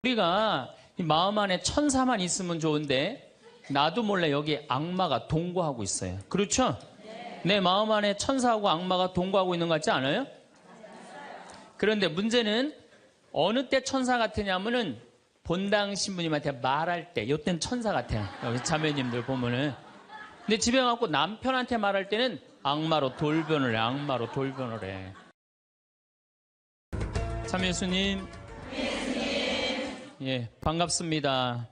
우리가 이 마음 안에 천사만 있으면 좋은데 나도 몰래 여기 악마가 동거하고 있어요. 그렇죠? 내 마음 안에 천사하고 악마가 동거하고 있는 것 같지 않아요? 그런데 문제는 어느 때 천사 같으냐면은 본당 신부님한테 말할 때, 이때는 천사 같아요. 여기 자매님들 보면은. 근데 집에 가고 남편한테 말할 때는 악마로 돌변을 해. 악마로 돌변을 해. 참 예수님. 예, 반갑습니다.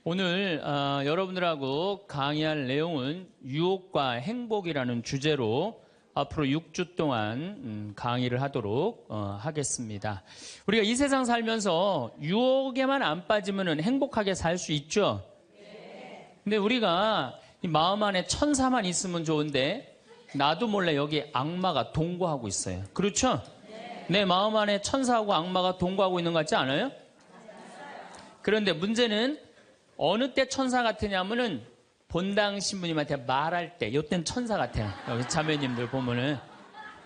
오늘 여러분들하고 강의할 내용은 유혹과 행복이라는 주제로 앞으로 6주 동안 강의를 하도록 하겠습니다. 우리가 이 세상 살면서 유혹에만 안 빠지면 행복하게 살 수 있죠? 근데 우리가 이 마음 안에 천사만 있으면 좋은데 나도 몰래 여기 악마가 동거하고 있어요. 그렇죠? 내 마음 안에 천사하고 악마가 동거하고 있는 것 같지 않아요? 그런데 문제는 어느 때 천사 같으냐면은 본당 신부님한테 말할 때, 이때는 천사 같아요. 여기 자매님들 보면은.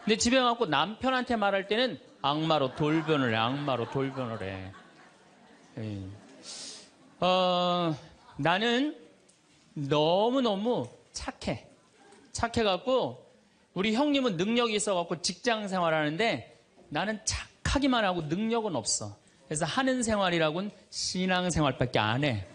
근데 집에 가고 남편한테 말할 때는 악마로 돌변을 해. 악마로 돌변을 해. 예. 나는 너무너무 착해. 착해갖고 우리 형님은 능력이 있어갖고 직장 생활하는데 나는 착하기만 하고 능력은 없어. 그래서 하는 생활이라고는 신앙생활밖에 안 해.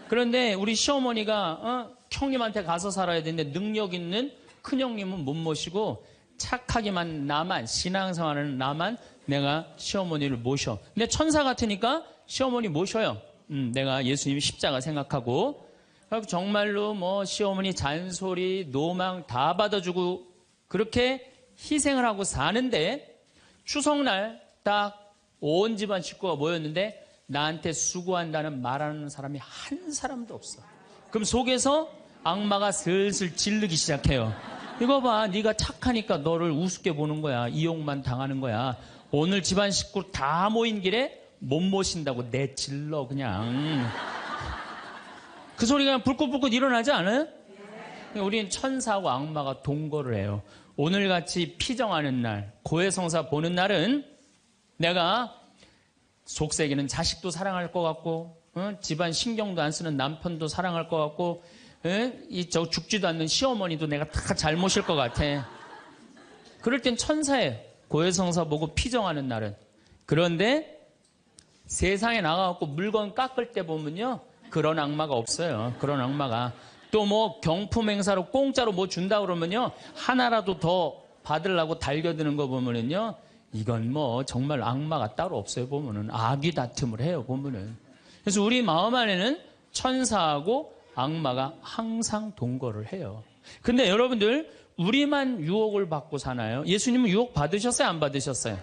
그런데 우리 시어머니가 형님한테 가서 살아야 되는데 능력 있는 큰형님은 못 모시고 착하기만 나만, 신앙생활은 나만 내가 시어머니를 모셔. 근데 천사 같으니까 시어머니 모셔요. 내가 예수님 십자가 생각하고. 정말로 뭐 시어머니 잔소리, 노망 다 받아주고 그렇게 희생을 하고 사는데 추석날 딱 온 집안 식구가 모였는데 나한테 수고한다는 말하는 사람이 한 사람도 없어. 그럼 속에서 악마가 슬슬 질르기 시작해요. 이거 봐, 네가 착하니까 너를 우습게 보는 거야. 이용만 당하는 거야. 오늘 집안 식구 다 모인 길에 못 모신다고 내질러 그냥. 그 소리가 불긋불긋 일어나지 않아요? 우리는 천사하고 악마가 동거를 해요. 오늘같이 피정하는 날, 고해성사 보는 날은 내가 속세기는 자식도 사랑할 것 같고, 집안 신경도 안 쓰는 남편도 사랑할 것 같고, 죽지도 않는 시어머니도 내가 다 잘 모실 것 같아. 그럴 땐 천사예요. 고해성사 보고 피정하는 날은. 그런데 세상에 나가갖고 물건 깎을 때 보면요, 그런 악마가 없어요. 그런 악마가. 또 뭐 경품 행사로 공짜로 뭐 준다 그러면요, 하나라도 더 받으려고 달겨드는 거 보면은요, 이건 뭐 정말 악마가 따로 없어요. 보면은 악이 다툼을 해요. 보면은. 그래서 우리 마음 안에는 천사하고 악마가 항상 동거를 해요. 근데 여러분들, 우리만 유혹을 받고 사나요? 예수님은 유혹 받으셨어요? 안 받으셨어요?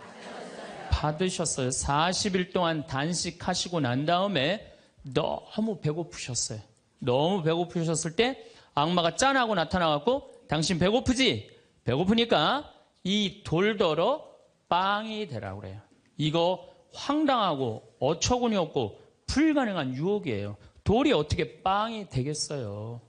받으셨어요. 40일 동안 단식하시고 난 다음에 너무 배고프셨어요. 너무 배고프셨을 때 악마가 짠하고 나타나갖고 당신 배고프지? 배고프니까 이 돌더러 빵이 되라고 그래요. 이거 황당하고 어처구니 없고 불가능한 유혹이에요. 돌이 어떻게 빵이 되겠어요?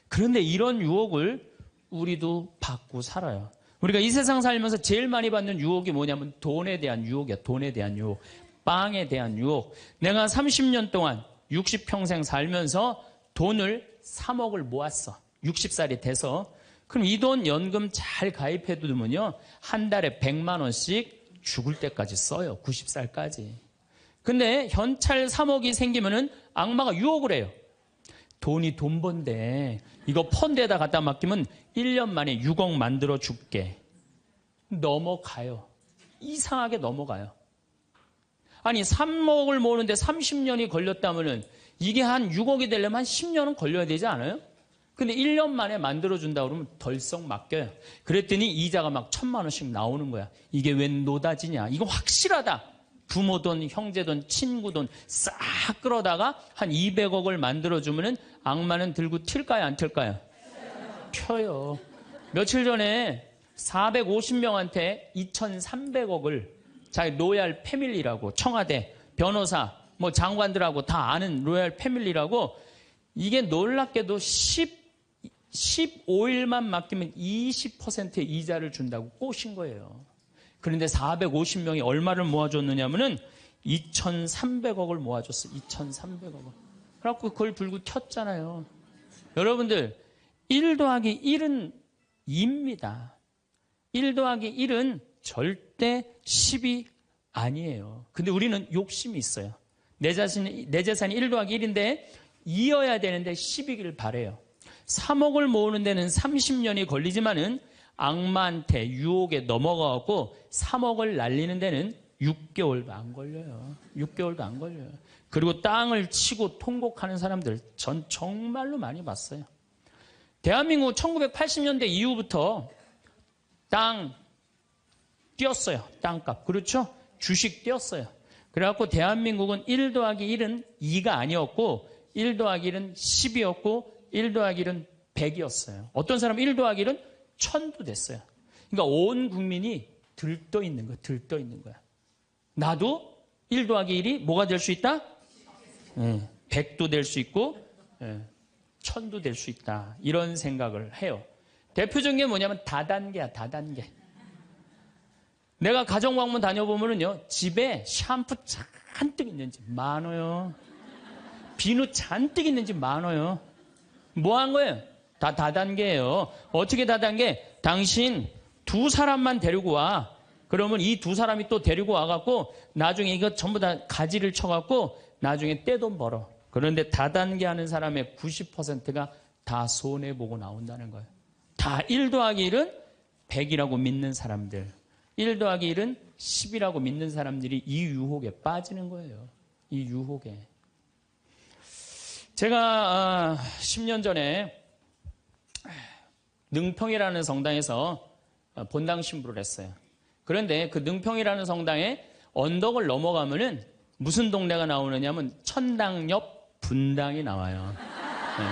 그런데 이런 유혹을 우리도 받고 살아요. 우리가 이 세상 살면서 제일 많이 받는 유혹이 뭐냐면 돈에 대한 유혹이야. 돈에 대한 유혹. 빵에 대한 유혹. 내가 30년 동안 60평생 살면서 돈을 3억을 모았어. 60살이 돼서. 그럼 이 돈 연금 잘 가입해 두면요, 한 달에 100만 원씩 죽을 때까지 써요. 90살까지. 근데 현찰 3억이 생기면은 악마가 유혹을 해요. 돈이 돈 번데 이거 펀드에다 갖다 맡기면 1년 만에 6억 만들어 줄게. 넘어가요. 이상하게 넘어가요. 아니 3억을 모으는데 30년이 걸렸다면은 이게 한 6억이 되려면 한 10년은 걸려야 되지 않아요? 근데 1년 만에 만들어준다 그러면 덜썩 맡겨요. 그랬더니 이자가 막 1,000만 원씩 나오는 거야. 이게 웬 노다지냐. 이거 확실하다. 부모 돈, 형제 돈, 친구 돈 싹 끌어다가 한 200억을 만들어주면은 악마는 들고 튈까요? 안 튈까요? 펴요. 며칠 전에 450명한테 2,300억을 자기 로얄 패밀리라고, 청와대, 변호사, 뭐 장관들하고 다 아는 로얄 패밀리라고, 이게 놀랍게도 15일만 맡기면 20%의 이자를 준다고 꼬신 거예요. 그런데 450명이 얼마를 모아줬느냐면은 2,300억을 모아줬어. 2,300억을. 그래갖고 그걸 불고 튀었잖아요. 여러분들 1 더하기 1은 2입니다. 1 더하기 1은 절대 10이 아니에요. 근데 우리는 욕심이 있어요. 내 재산이 1 더하기 1인데 2여야 되는데 10이길 바래요. 3억을 모으는 데는 30년이 걸리지만은 악마한테 유혹에 넘어가고 3억을 날리는 데는 6개월도 안 걸려요. 6개월도 안 걸려요. 그리고 땅을 치고 통곡하는 사람들 전 정말로 많이 봤어요. 대한민국 1980년대 이후부터 땅 뛰었어요. 땅값. 그렇죠? 주식 뛰었어요. 그래갖고 대한민국은 1 더하기 1은 2가 아니었고 1 더하기 1은 10이었고 1 더하기 1은 100이었어요. 어떤 사람은 1 더하기 1은 1000도 됐어요. 그러니까 온 국민이 들떠 있는 거야. 들떠 있는 거야. 나도 1 더하기 1이 뭐가 될 수 있다? 100도 될 수 있고 1000도 될 수 있다. 이런 생각을 해요. 대표적인 게 뭐냐면 다단계야. 다단계. 내가 가정방문 다녀보면요. 집에 샴푸 잔뜩 있는 집 많아요. 비누 잔뜩 있는 집 많아요. 뭐 한 거예요? 다 다단계예요. 어떻게 다단계? 당신 2사람만 데리고 와. 그러면 이 2사람이 또 데리고 와갖고 나중에 이거 전부 다 가지를 쳐갖고 나중에 떼돈 벌어. 그런데 다단계 하는 사람의 90%가 다 손해보고 나온다는 거예요. 다 1 더하기 1은 100이라고 믿는 사람들. 1 더하기 1은 10이라고 믿는 사람들이 이 유혹에 빠지는 거예요. 이 유혹에. 제가 10년 전에 능평이라는 성당에서 본당 신부를 했어요. 그런데 그 능평이라는 성당에 언덕을 넘어가면은 무슨 동네가 나오느냐면 천당 옆 분당이 나와요.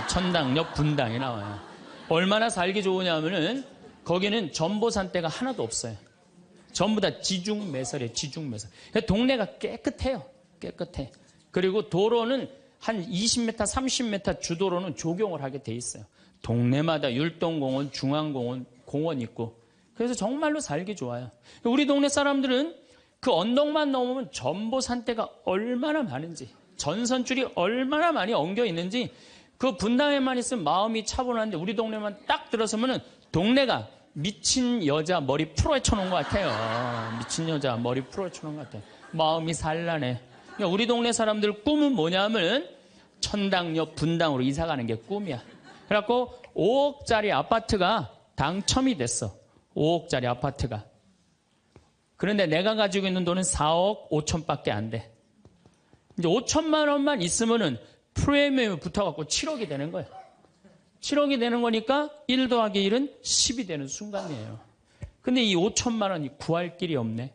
천당 옆 분당이 나와요. 얼마나 살기 좋으냐면은 거기는 전보산대가 하나도 없어요. 전부 다 지중매설이에요. 지중매설. 동네가 깨끗해요. 깨끗해. 그리고 도로는 한 20m, 30m 주도로는 조경을 하게 돼 있어요. 동네마다 율동공원, 중앙공원, 공원 있고. 그래서 정말로 살기 좋아요. 우리 동네 사람들은 그 언덕만 넘으면 전보산대가 얼마나 많은지, 전선줄이 얼마나 많이 엉겨 있는지, 그 분당에만 있으면 마음이 차분한데 우리 동네만 딱 들어서면은 동네가 미친 여자 머리 풀어헤쳐 놓은 것 같아요. 미친 여자 머리 풀어헤쳐 놓은 것 같아요. 마음이 산란해. 그러니까 우리 동네 사람들 꿈은 뭐냐면 천당 옆 분당으로 이사 가는 게 꿈이야. 그래갖고 5억짜리 아파트가 당첨이 됐어. 5억짜리 아파트가. 그런데 내가 가지고 있는 돈은 4억 5천밖에 안 돼. 이제 5천만 원만 있으면은 프리미엄이 붙어갖고 7억이 되는 거야. 7억이 되는 거니까 1 더하기 1은 10이 되는 순간이에요. 근데 이 5천만 원이 구할 길이 없네.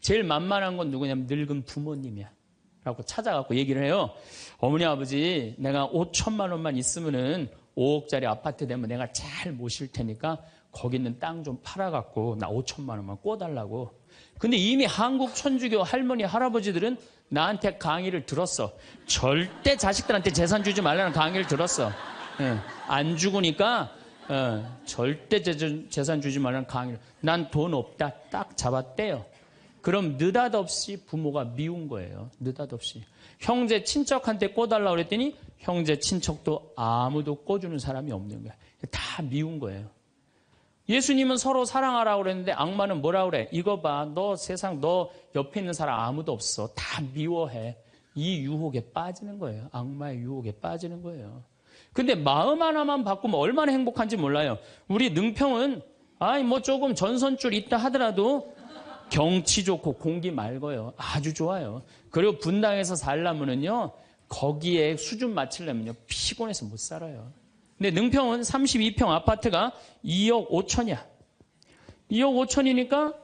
제일 만만한 건 누구냐면 늙은 부모님이야. 라고 찾아갖고 얘기를 해요. 어머니, 아버지, 내가 5천만 원만 있으면은 5억짜리 아파트 되면 내가 잘 모실 테니까 거기 있는 땅 좀 팔아갖고 나 5천만 원만 꿔달라고. 근데 이미 한국 천주교 할머니, 할아버지들은 나한테 강의를 들었어. 절대 자식들한테 재산 주지 말라는 강의를 들었어. 안 죽으니까 절대 재산 주지 말라는 강의를. 난 돈 없다. 딱 잡아떼요. 그럼 느닷없이 부모가 미운 거예요. 느닷없이. 형제 친척한테 꿔달라고 그랬더니 형제 친척도 아무도 꿔주는 사람이 없는 거야. 다 미운 거예요. 예수님은 서로 사랑하라고 그랬는데 악마는 뭐라고 그래? 이거 봐. 너 세상 너 옆에 있는 사람 아무도 없어. 다 미워해. 이 유혹에 빠지는 거예요. 악마의 유혹에 빠지는 거예요. 근데 마음 하나만 바꾸면 얼마나 행복한지 몰라요. 우리 능평은 뭐 조금 전선줄 있다 하더라도 경치 좋고 공기 맑아요. 아주 좋아요. 그리고 분당에서 살려면은요, 거기에 수준 맞추려면요, 피곤해서 못 살아요. 근데 능평은 32평 아파트가 2억 5천이야. 2억 5천이니까,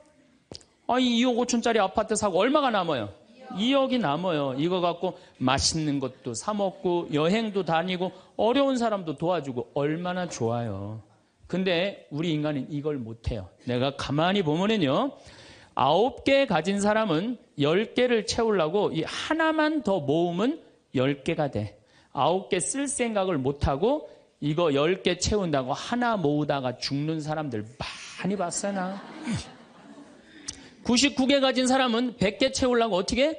이 2억 5천짜리 아파트 사고 얼마가 남아요? 2억이 남아요. 이거 갖고 맛있는 것도 사 먹고, 여행도 다니고, 어려운 사람도 도와주고, 얼마나 좋아요. 근데 우리 인간은 이걸 못해요. 내가 가만히 보면은요, 9개 가진 사람은 10개를 채우려고 이 하나만 더 모으면 10개가 돼. 9개 쓸 생각을 못하고 이거 10개 채운다고 하나 모으다가 죽는 사람들 많이 봤어요, 나. 99개 가진 사람은 100개 채우려고 어떻게?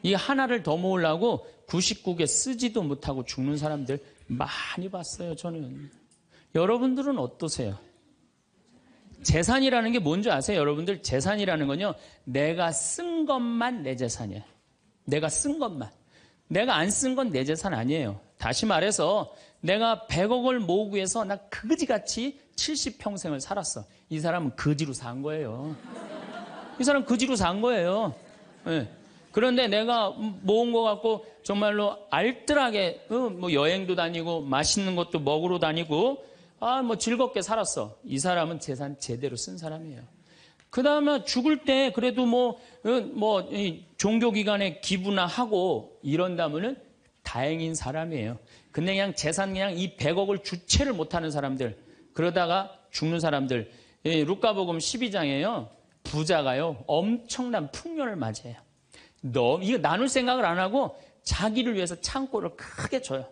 이 하나를 더 모으려고 99개 쓰지도 못하고 죽는 사람들 많이 봤어요, 저는. 여러분들은 어떠세요? 재산이라는 게 뭔지 아세요? 여러분들 재산이라는 건요, 내가 쓴 것만 내 재산이에요. 내가 쓴 것만. 내가 안 쓴 건 내 재산 아니에요. 다시 말해서 내가 100억을 모으기 위해서 나 그지같이 70평생을 살았어. 이 사람은 거지로 산 거예요. 이 사람 거지로 산 거예요. 네. 그런데 내가 모은 거 갖고 정말로 알뜰하게 뭐 여행도 다니고 맛있는 것도 먹으러 다니고 뭐 즐겁게 살았어. 이 사람은 재산 제대로 쓴 사람이에요. 그 다음에 죽을 때 그래도 종교기관에 기부나 하고 이런다면은 다행인 사람이에요. 근데 그냥 재산 그냥 이 100억을 주체를 못하는 사람들, 그러다가 죽는 사람들, 루카복음 12장에요. 부자가요, 엄청난 풍년을 맞이해요. 이거 나눌 생각을 안 하고 자기를 위해서 창고를 크게 줘요.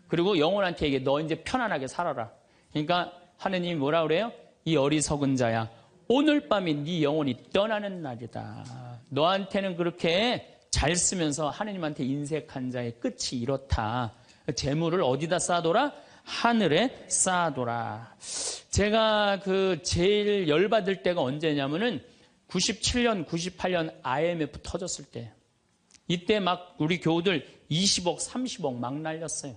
그리고 영혼한테 얘기해, 너 이제 편안하게 살아라. 그러니까 하느님이 뭐라 그래요? 이 어리석은 자야, 오늘 밤이 네 영혼이 떠나는 날이다. 너한테는 그렇게 잘 쓰면서 하느님한테 인색한 자의 끝이 이렇다. 재물을 어디다 쌓아둬라? 하늘에 쌓아둬라. 제가 제일 열받을 때가 언제냐면은 97년, 98년 IMF 터졌을 때. 이때 막 우리 교우들 20억, 30억 막 날렸어요.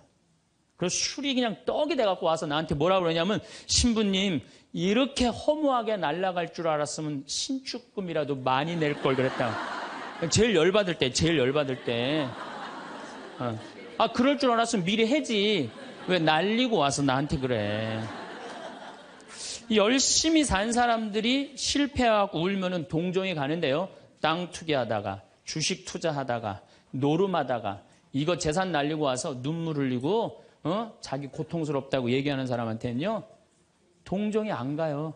그래서 술이 그냥 떡이 돼갖고 와서 나한테 뭐라 그러냐면, 신부님, 이렇게 허무하게 날아갈 줄 알았으면 신축금이라도 많이 낼 걸 그랬다. 제일 열받을 때. 그럴 줄 알았으면 미리 해지. 왜 날리고 와서 나한테 그래. 열심히 산 사람들이 실패하고 울면은 동정이 가는데요. 땅 투기하다가, 주식 투자하다가, 노름하다가, 이거 재산 날리고 와서 눈물 흘리고, 자기 고통스럽다고 얘기하는 사람한테는요, 동정이 안 가요.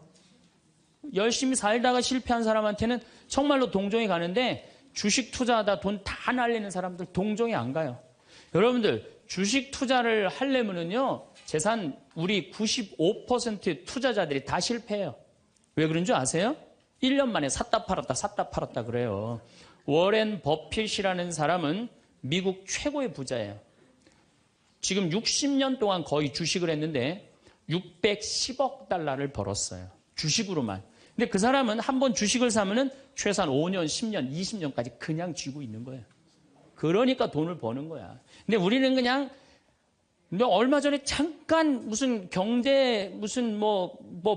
열심히 살다가 실패한 사람한테는 정말로 동정이 가는데, 주식 투자하다 돈 다 날리는 사람들 동정이 안 가요. 여러분들, 주식 투자를 하려면은요, 재산 우리 95% 투자자들이 다 실패해요. 왜 그런 줄 아세요? 1년 만에 샀다 팔았다 그래요. 워렌 버핏이라는 사람은 미국 최고의 부자예요. 지금 60년 동안 거의 주식을 했는데 610억 달러를 벌었어요. 주식으로만. 근데 그 사람은 한번 주식을 사면은 최소한 5년, 10년, 20년까지 그냥 쥐고 있는 거예요. 그러니까 돈을 버는 거야. 근데 우리는 그냥 얼마 전에 잠깐 무슨 경제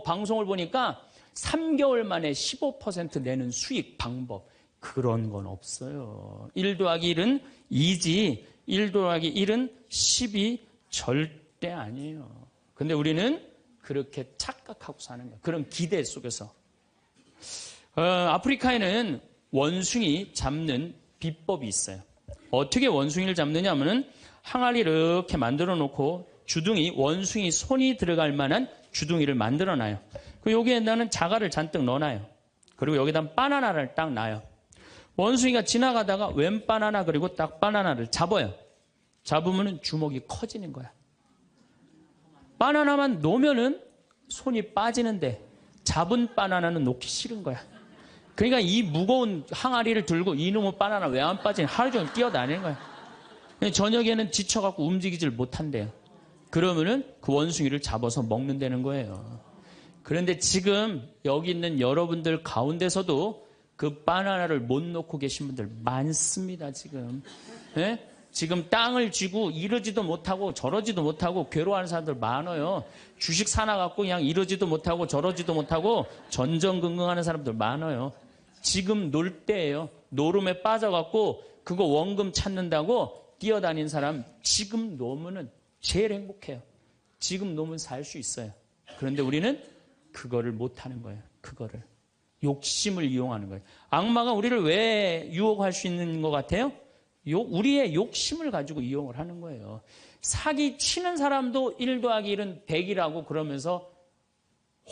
방송을 보니까 3개월 만에 15% 내는 수익 방법, 그런 건 없어요. 1 더하기 1은 2지 1 더하기 1은 10이 절대 아니에요. 근데 우리는 그렇게 착각하고 사는 거예요. 그런 기대 속에서. 아프리카에는 원숭이 잡는 비법이 있어요. 어떻게 원숭이를 잡느냐 하면은 항아리를 이렇게 만들어 놓고 주둥이, 원숭이 손이 들어갈 만한 주둥이를 만들어 놔요. 그리고 여기에다는 자갈을 잔뜩 넣어 놔요. 그리고 여기다 바나나를 딱 놔요. 원숭이가 지나가다가 웬 바나나, 그리고 딱 바나나를 잡아요. 잡으면은 주먹이 커지는 거야. 바나나만 놓으면은 손이 빠지는데 잡은 바나나는 놓기 싫은 거야. 그러니까 이 무거운 항아리를 들고 이놈의 바나나 왜 안 빠지냐, 하루 종일 뛰어다니는 거야. 저녁에는 지쳐갖고 움직이질 못한대요. 그러면은 그 원숭이를 잡아서 먹는다는 거예요. 그런데 지금 여기 있는 여러분들 가운데서도 그 바나나를 못 놓고 계신 분들 많습니다, 지금. 네? 지금 땅을 쥐고 이러지도 못하고 저러지도 못하고 괴로워하는 사람들 많아요. 주식 사놔갖고 그냥 이러지도 못하고 저러지도 못하고 전전긍긍하는 사람들 많아요. 지금 놀 때예요. 노름에 빠져갖고 그거 원금 찾는다고 뛰어다니는 사람 지금 놓으면은 제일 행복해요. 지금 놓으면 살 수 있어요. 그런데 우리는 그거를 못하는 거예요. 그거를. 욕심을 이용하는 거예요. 악마가 우리를 왜 유혹할 수 있는 것 같아요? 우리의 욕심을 가지고 이용을 하는 거예요. 사기 치는 사람도 1 더하기 1은 100이라고 그러면서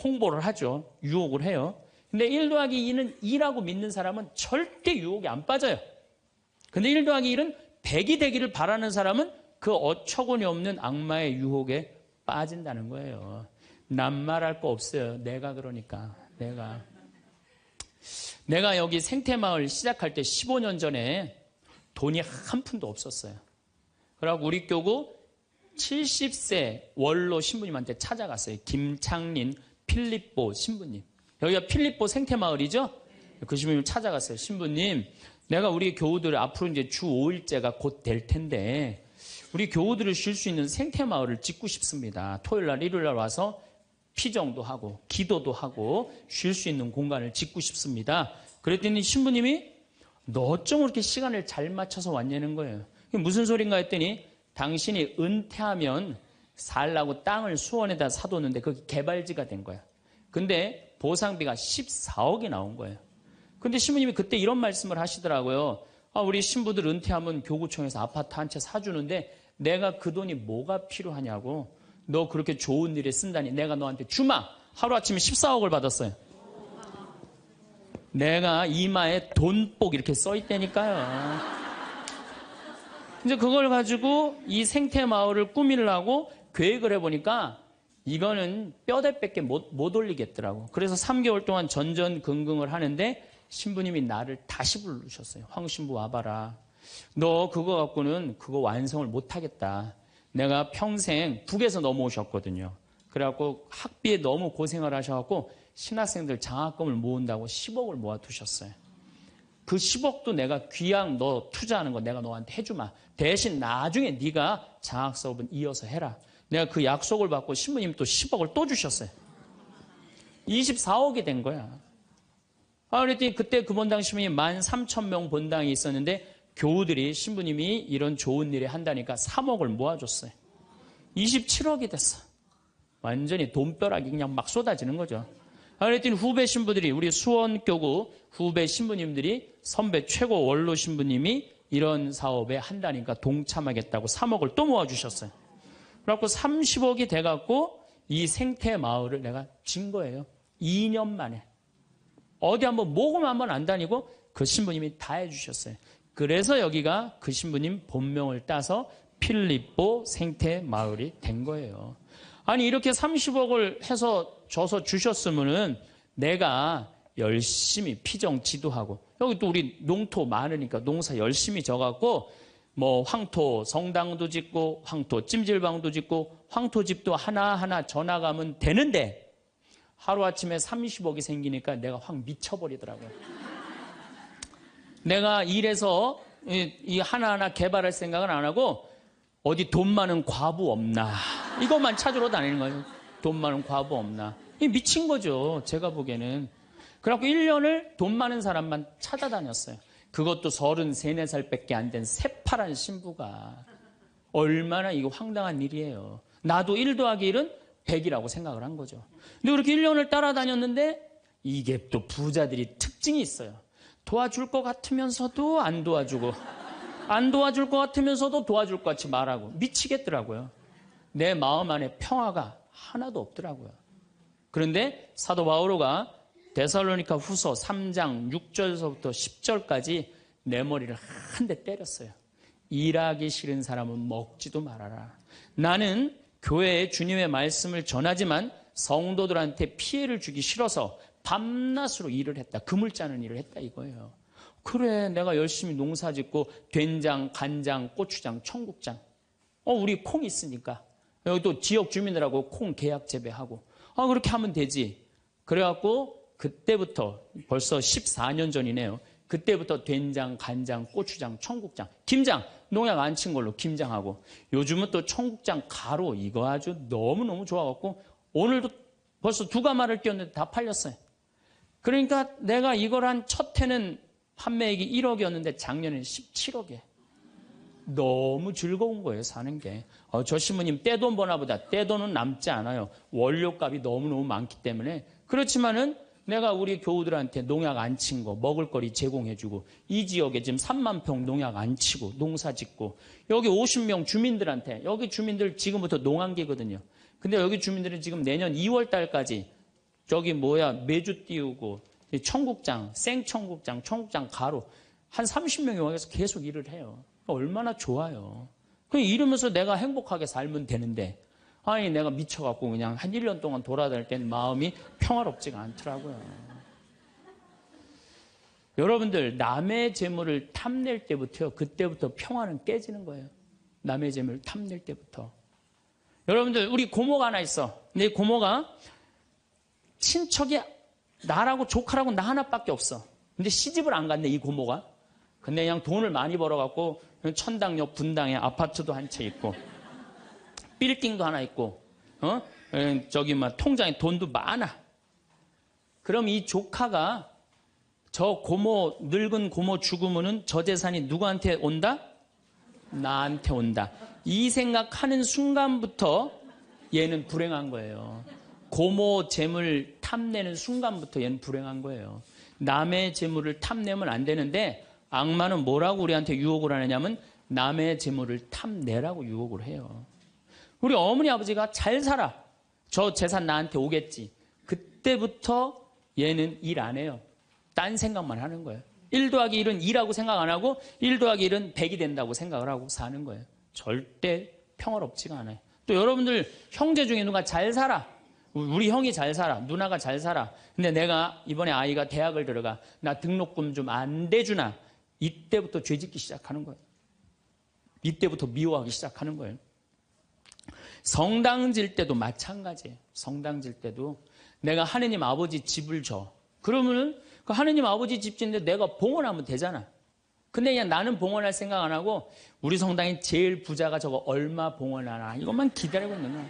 홍보를 하죠. 유혹을 해요. 근데 1 더하기 2는 2라고 믿는 사람은 절대 유혹이 안 빠져요. 근데 1 더하기 1은 100이 되기를 바라는 사람은 그 어처구니 없는 악마의 유혹에 빠진다는 거예요. 난 말할 거 없어요. 내가 그러니까. 내가 여기 생태마을 시작할 때 15년 전에 돈이 한 푼도 없었어요. 그래갖고 우리 교구 70세 원로 신부님한테 찾아갔어요. 김창린 필립보 신부님. 여기가 필립보 생태마을이죠? 그 신부님 찾아갔어요. 신부님, 내가 우리 교우들 앞으로 이제 주 5일째가 곧 될 텐데 우리 교우들을 쉴 수 있는 생태마을을 짓고 싶습니다. 토요일날, 일요일날 와서 피정도 하고 기도도 하고 쉴 수 있는 공간을 짓고 싶습니다. 그랬더니 신부님이 너 어쩜 그렇게 시간을 잘 맞춰서 왔냐는 거예요. 무슨 소린가 했더니 당신이 은퇴하면 살라고 땅을 수원에다 사뒀는데 그게 개발지가 된 거야. 근데 보상비가 14억이 나온 거예요. 근데 신부님이 그때 이런 말씀을 하시더라고요. 우리 신부들 은퇴하면 교구청에서 아파트 한 채 사주는데 내가 그 돈이 뭐가 필요하냐고. 너 그렇게 좋은 일에 쓴다니 내가 너한테 주마. 하루아침에 14억을 받았어요. 내가 이마에 돈복 이렇게 써있다니까요. 이제 그걸 가지고 이 생태마을을 꾸미려고 계획을 해보니까 이거는 뼈대밖에 못 올리겠더라고. 그래서 3개월 동안 전전긍긍을 하는데 신부님이 나를 다시 부르셨어요. 황 신부 와봐라. 너 그거 갖고는 그거 완성을 못하겠다. 내가 평생 북에서 넘어오셨거든요. 그래갖고 학비에 너무 고생을 하셔갖고 신학생들 장학금을 모은다고 10억을 모아두셨어요. 그 10억도 내가 귀양 너 투자하는 거 내가 너한테 해주마. 대신 나중에 네가 장학 사업은 이어서 해라. 내가 그 약속을 받고 신부님 또 10억을 또 주셨어요. 24억이 된 거야. 그랬더니 그때 그 본당 신부님 13,000명 본당이 있었는데 교우들이 신부님이 이런 좋은 일에 한다니까 3억을 모아줬어요. 27억이 됐어. 완전히 돈벼락이 그냥 막 쏟아지는 거죠. 그랬더니 후배 신부들이 우리 수원교구 후배 신부님들이 선배 최고 원로 신부님이 이런 사업에 한다니까 동참하겠다고 3억을 또 모아주셨어요. 그래갖고 30억이 돼갖고 이 생태마을을 내가 진 거예요. 2년 만에. 어디 한번 모금 한번 안 다니고 그 신부님이 다 해주셨어요. 그래서 여기가 그 신부님 본명을 따서 필립보 생태마을이 된 거예요. 아니 이렇게 30억을 해서 줘서 주셨으면은 내가 열심히 피정 지도하고 여기 또 우리 농토 많으니까 농사 열심히 져갖고 뭐 황토 성당도 짓고 황토 찜질방도 짓고 황토집도 하나하나 져나가면 되는데 하루아침에 30억이 생기니까 내가 확 미쳐버리더라고요. 내가 일해서 이 하나하나 개발할 생각은 안 하고 어디 돈 많은 과부 없나 이것만 찾으러 다니는 거예요. 돈 많은 과부 없나. 이 미친 거죠. 제가 보기에는. 그래갖고 1년을 돈 많은 사람만 찾아다녔어요. 그것도 33, 4살밖에 안 된 새파란 신부가. 얼마나 이거 황당한 일이에요. 나도 1 더하기 1은 100이라고 생각을 한 거죠. 근데 그렇게 1년을 따라다녔는데 이게 또 부자들이 특징이 있어요. 도와줄 것 같으면서도 안 도와주고 안 도와줄 것 같으면서도 도와줄 것 같이 말하고 미치겠더라고요. 내 마음 안에 평화가 하나도 없더라고요. 그런데 사도 바오로가 데살로니가 후서 3장 6절서부터 10절까지 내 머리를 한 대 때렸어요. 일하기 싫은 사람은 먹지도 말아라. 나는 교회에 주님의 말씀을 전하지만 성도들한테 피해를 주기 싫어서 밤낮으로 일을 했다. 금을 짜는 일을 했다 이거예요. 그래 내가 열심히 농사 짓고 된장, 간장, 고추장, 청국장 우리 콩 있으니까 여기 또 지역 주민들하고 콩 계약 재배하고 그렇게 하면 되지. 그래갖고 그때부터 벌써 14년 전이네요. 그때부터 된장, 간장, 고추장, 청국장, 김장 농약 안 친 걸로 김장하고 요즘은 또 청국장 가루 이거 아주 너무너무 좋아갖고 오늘도 벌써 2가마를 띄웠는데 다 팔렸어요. 그러니까 내가 이걸 한 첫 해는 판매액이 1억이었는데 작년에는 17억이에요. 너무 즐거운 거예요, 사는 게. 저 신부님 떼돈 버나 보다. 떼돈은 남지 않아요. 원료값이 너무너무 많기 때문에. 그렇지만은 내가 우리 교우들한테 농약 안 친 거, 먹을거리 제공해주고, 이 지역에 지금 3만 평 농약 안 치고, 농사 짓고, 여기 50명 주민들한테, 여기 주민들 지금부터 농한기거든요. 근데 여기 주민들은 지금 내년 2월 달까지 저기 메주 띄우고, 청국장, 생청국장, 청국장 가루, 한 30명이 와서 계속 일을 해요. 얼마나 좋아요. 그냥 이러면서 내가 행복하게 살면 되는데, 아니 내가 미쳐갖고 그냥 한 1년 동안 돌아다닐 때는 마음이 평화롭지가 않더라고요. 여러분들 남의 재물을 탐낼 때부터요. 그때부터 평화는 깨지는 거예요. 남의 재물을 탐낼 때부터. 여러분들 우리 고모가 하나 있어. 근데 이 고모가 친척이 나라고 조카라고 나 하나밖에 없어. 근데 시집을 안 갔네 이 고모가. 근데 그냥 돈을 많이 벌어갖고 천당역 분당에 아파트도 한 채 있고 빌딩도 하나 있고 저기 막 통장에 돈도 많아. 그럼 이 조카가 저 고모 늙은 고모 죽으면은 저 재산이 누구한테 온다? 나한테 온다. 이 생각하는 순간부터 얘는 불행한 거예요. 고모 재물 탐내는 순간부터 얘는 불행한 거예요. 남의 재물을 탐내면 안 되는데 악마는 뭐라고 우리한테 유혹을 하느냐면 남의 재물을 탐내라고 유혹을 해요. 우리 어머니 아버지가 잘 살아. 저 재산 나한테 오겠지. 그때부터 얘는 일 안 해요. 딴 생각만 하는 거예요. 1 더하기 1은 2라고 생각 안 하고 1 더하기 1은 100이 된다고 생각을 하고 사는 거예요. 절대 평화롭지가 않아요. 또 여러분들 형제 중에 누가 잘 살아. 우리 형이 잘 살아. 누나가 잘 살아. 근데 내가 이번에 아이가 대학을 들어가. 나 등록금 좀 안 대주나. 이때부터 죄짓기 시작하는 거예요. 이때부터 미워하기 시작하는 거예요. 성당 질 때도 마찬가지예요. 성당 질 때도 내가 하느님 아버지 집을 줘. 그러면은 그 하느님 아버지 집 짓는데 내가 봉헌하면 되잖아. 근데 그냥 나는 봉헌할 생각 안 하고 우리 성당에 제일 부자가 저거 얼마 봉헌하나 이것만 기다리고 있는 거야.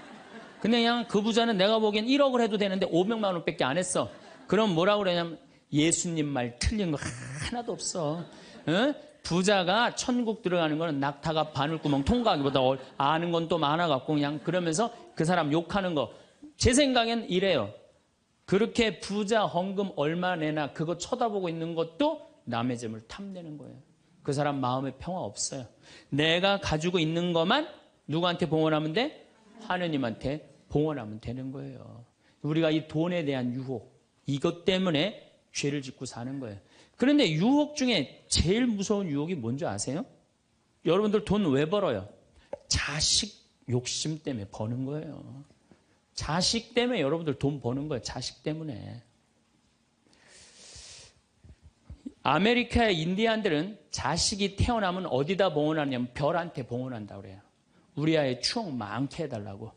근데 그냥 그 부자는 내가 보기엔 1억을 해도 되는데 500만 원밖에 안 했어. 그럼 뭐라고 그러냐면 예수님 말 틀린 거 하나도 없어. 응? 부자가 천국 들어가는 거는 낙타가 바늘구멍 통과하기보다 아는 건 또 많아갖고 그냥 그러면서 그 사람 욕하는 거. 제 생각엔 이래요. 그렇게 부자 헌금 얼마 내나 그거 쳐다보고 있는 것도 남의 재물 탐내는 거예요. 그 사람 마음에 평화 없어요. 내가 가지고 있는 것만 누구한테 봉헌하면 돼? 하느님한테 봉헌하면 되는 거예요. 우리가 이 돈에 대한 유혹, 이것 때문에 죄를 짓고 사는 거예요. 그런데 유혹 중에 제일 무서운 유혹이 뭔지 아세요? 여러분들 돈 왜 벌어요? 자식 욕심 때문에 버는 거예요. 자식 때문에 여러분들 돈 버는 거예요. 자식 때문에. 아메리카의 인디안들은 자식이 태어나면 어디다 봉헌하냐면 별한테 봉헌한다고 그래요. 우리 아이 추억 많게 해달라고.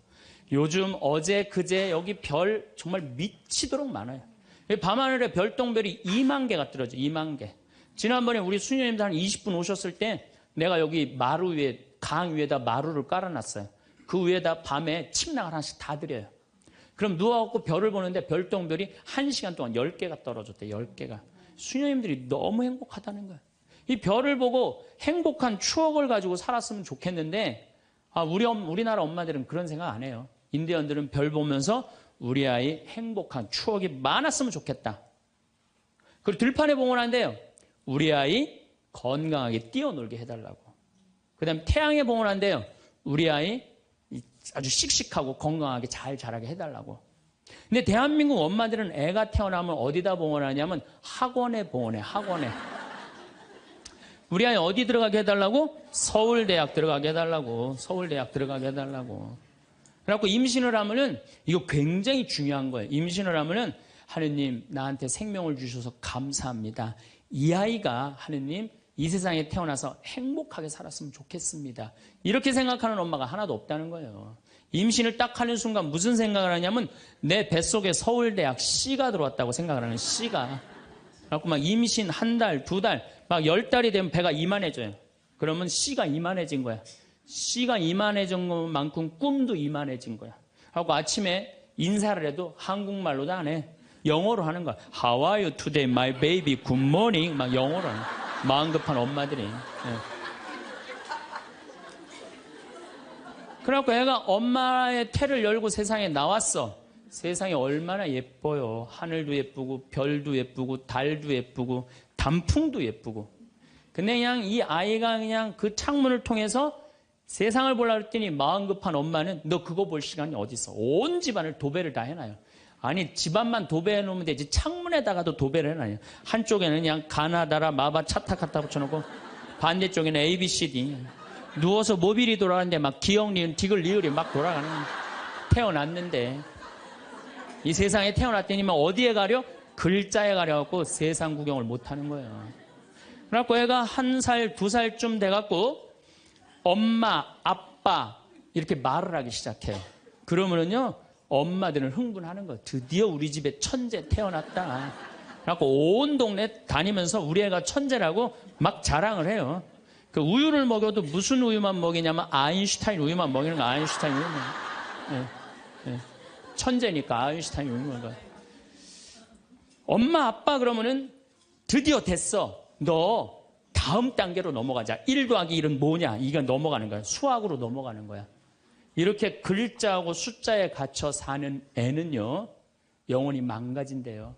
요즘 어제 그제 여기 별 정말 미치도록 많아요. 밤하늘에 별똥별이 2만 개가 떨어져. 2만 개. 지난번에 우리 수녀님들 한 20분 오셨을 때 내가 여기 마루 위에 강 위에다 마루를 깔아놨어요. 그 위에다 밤에 침낭을 하나씩 다 드려요. 그럼 누워갖고 별을 보는데 별똥별이 1시간 동안 10개가 떨어졌대. 10개가. 수녀님들이 너무 행복하다는 거예요. 이 별을 보고 행복한 추억을 가지고 살았으면 좋겠는데 우리나라 엄마들은 그런 생각 안 해요. 인디언들은 별 보면서 우리 아이 행복한 추억이 많았으면 좋겠다. 그리고 들판에 봉헌한대요. 우리 아이 건강하게 뛰어놀게 해달라고. 그 다음에 태양에 봉헌한대요. 우리 아이 아주 씩씩하고 건강하게 잘 자라게 해달라고. 근데 대한민국 엄마들은 애가 태어나면 어디다 봉헌하냐면 학원에 봉헌해. 학원에. 우리 아이 어디 들어가게 해달라고? 서울대학 들어가게 해달라고. 서울대학 들어가게 해달라고. 그래갖고 임신을 하면은 이거 굉장히 중요한 거예요. 임신을 하면은 하느님 나한테 생명을 주셔서 감사합니다. 이 아이가 하느님 이 세상에 태어나서 행복하게 살았으면 좋겠습니다. 이렇게 생각하는 엄마가 하나도 없다는 거예요. 임신을 딱 하는 순간 무슨 생각을 하냐면 내 뱃속에 서울대학 C가 들어왔다고 생각을 하는 C가. 그래갖고 막 임신 1달, 2달, 막 10달이 되면 배가 이만해져요. 그러면 C가 이만해진 거야. C가 이만해진 것만큼 꿈도 이만해진 거야. 하고 아침에 인사를 해도 한국말로도 안 해. 영어로 하는 거야. How are you today, my baby? Good morning. 막 영어로 하는 거야. 마음 급한 엄마들이. 네. 그래갖고 애가 엄마의 태를 열고 세상에 나왔어. 세상이 얼마나 예뻐요. 하늘도 예쁘고 별도 예쁘고 달도 예쁘고 단풍도 예쁘고. 근데 그냥 이 아이가 그냥 그 창문을 통해서 세상을 보려고 했더니 마음 급한 엄마는 너 그거 볼 시간이 어디 있어. 온 집안을 도배를 다 해놔요. 아니 집안만 도배해 놓으면 되지 창문에다가도 도배를 해놔요. 한쪽에는 그냥 가나다라 마바 차타 갖다 붙여놓고 반대쪽에는 ABCD. 누워서 모빌이 돌아가는데 막 기억 리은 디귿 리을이 막 돌아가는. 태어났는데 이 세상에 태어났더니 막 어디에 가려? 글자에 가려갖고 세상 구경을 못하는 거예요. 그래갖고 애가 1살, 2살쯤 돼갖고 엄마, 아빠 이렇게 말을 하기 시작해요. 그러면은요, 엄마들은 흥분하는 거예요. 드디어 우리 집에 천재 태어났다. 그래갖고 온 동네 다니면서 우리 애가 천재라고 막 자랑을 해요. 그 우유를 먹여도 무슨 우유만 먹이냐면 아인슈타인 우유만 먹이는 거. 아인슈타인 우유만. 예, 예. 천재니까 아인슈타인 우유만 먹어요. 엄마 아빠 그러면은 드디어 됐어. 너 다음 단계로 넘어가자. 1 더하기 1은 뭐냐? 이거 넘어가는 거야. 수학으로 넘어가는 거야. 이렇게 글자하고 숫자에 갇혀 사는 애는요, 영혼이 망가진대요.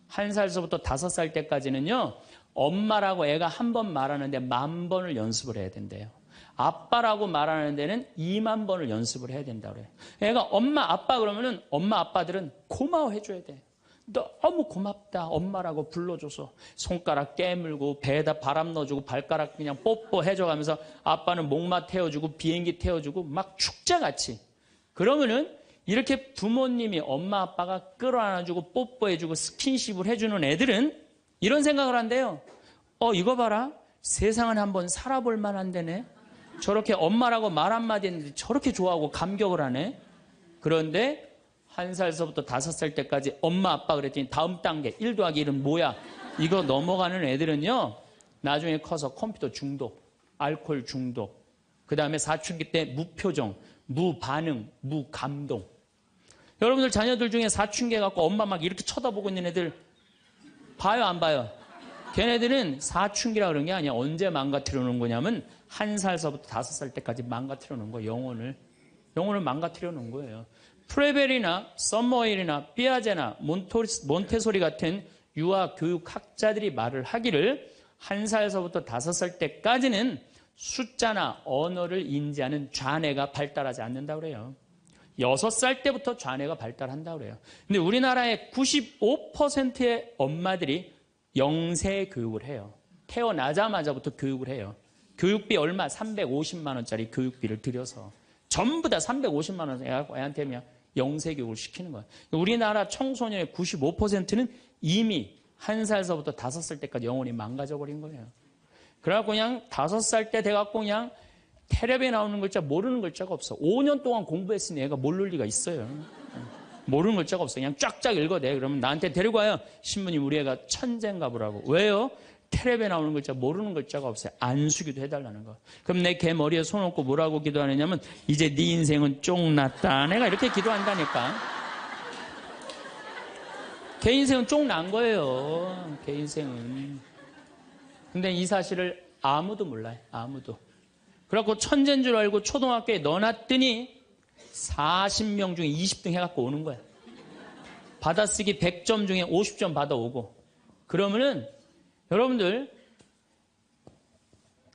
1살서부터 5살 때까지는요, 엄마라고 애가 한 번 말하는데 10,000번을 연습을 해야 된대요. 아빠라고 말하는 데는 20,000번을 연습을 해야 된다 그래요. 애가 엄마, 아빠 그러면은 엄마, 아빠들은 고마워해줘야 돼. 너무 고맙다. 엄마라고 불러줘서 손가락 깨물고 배에다 바람 넣어주고 발가락 그냥 뽀뽀해줘가면서 아빠는 목마 태워주고 비행기 태워주고 막 축제같이. 그러면은 이렇게 부모님이 엄마 아빠가 끌어안아주고 뽀뽀해주고 스킨십을 해주는 애들은 이런 생각을 한대요. 이거 봐라. 세상은 한번 살아볼 만한 데네. 저렇게 엄마라고 말 한마디 했는데 저렇게 좋아하고 감격을 하네. 그런데 1살서부터 5살 때까지 엄마 아빠 그랬더니 다음 단계 1 더하기 1은 뭐야? 이거 넘어가는 애들은요, 나중에 커서 컴퓨터 중독, 알코올 중독, 그 다음에 사춘기 때 무표정, 무반응, 무감동. 여러분들 자녀들 중에 사춘기 해갖고 엄마 막 이렇게 쳐다보고 있는 애들 봐요, 안 봐요? 걔네들은 사춘기라 그런 게 아니야. 언제 망가뜨려 놓은 거냐면 1살서부터 5살 때까지 망가뜨려 놓은 거예요. 영혼을 망가뜨려 놓은 거예요. 프레벨이나 썸머힐이나 삐아제나 몬테소리 같은 유아 교육학자들이 말을 하기를 1살서부터 5살 때까지는 숫자나 언어를 인지하는 좌뇌가 발달하지 않는다고 그래요. 6살 때부터 좌뇌가 발달한다고 그래요. 근데 우리나라의 95%의 엄마들이 영세 교육을 해요. 태어나자마자부터 교육을 해요. 교육비 얼마? 350만 원짜리 교육비를 들여서 전부 다 350만 원 애한테 그냥 영세 교육을 시키는 거예요. 우리나라 청소년의 95%는 이미 1살서부터 5살 때까지 영혼이 망가져 버린 거예요. 그래갖고 그냥 5살 때 돼갖고 그냥 텔레비에 나오는 글자 모르는 글자가 없어. 5년 동안 공부했으니 애가 모를 리가 있어요. 모르는 글자가 없어. 그냥 쫙쫙 읽어대. 그러면 나한테 데리고 와요. 신부님 우리 애가 천재인가 보라고. 왜요? 텔레비에 나오는 글자 모르는 글자가 없어요. 안수기도 해달라는 거. 그럼 내 걔 머리에 손 얹고 뭐라고 기도하느냐면 이제 네 인생은 쫑났다. 내가 이렇게 기도한다니까. 걔 인생은 쫑난 거예요. 걔 인생은. 근데 이 사실을 아무도 몰라요. 아무도. 그래갖고 천재인 줄 알고 초등학교에 넣어놨더니 40명 중에 20등 해갖고 오는 거야. 받아쓰기 100점 중에 50점 받아오고. 그러면은 여러분들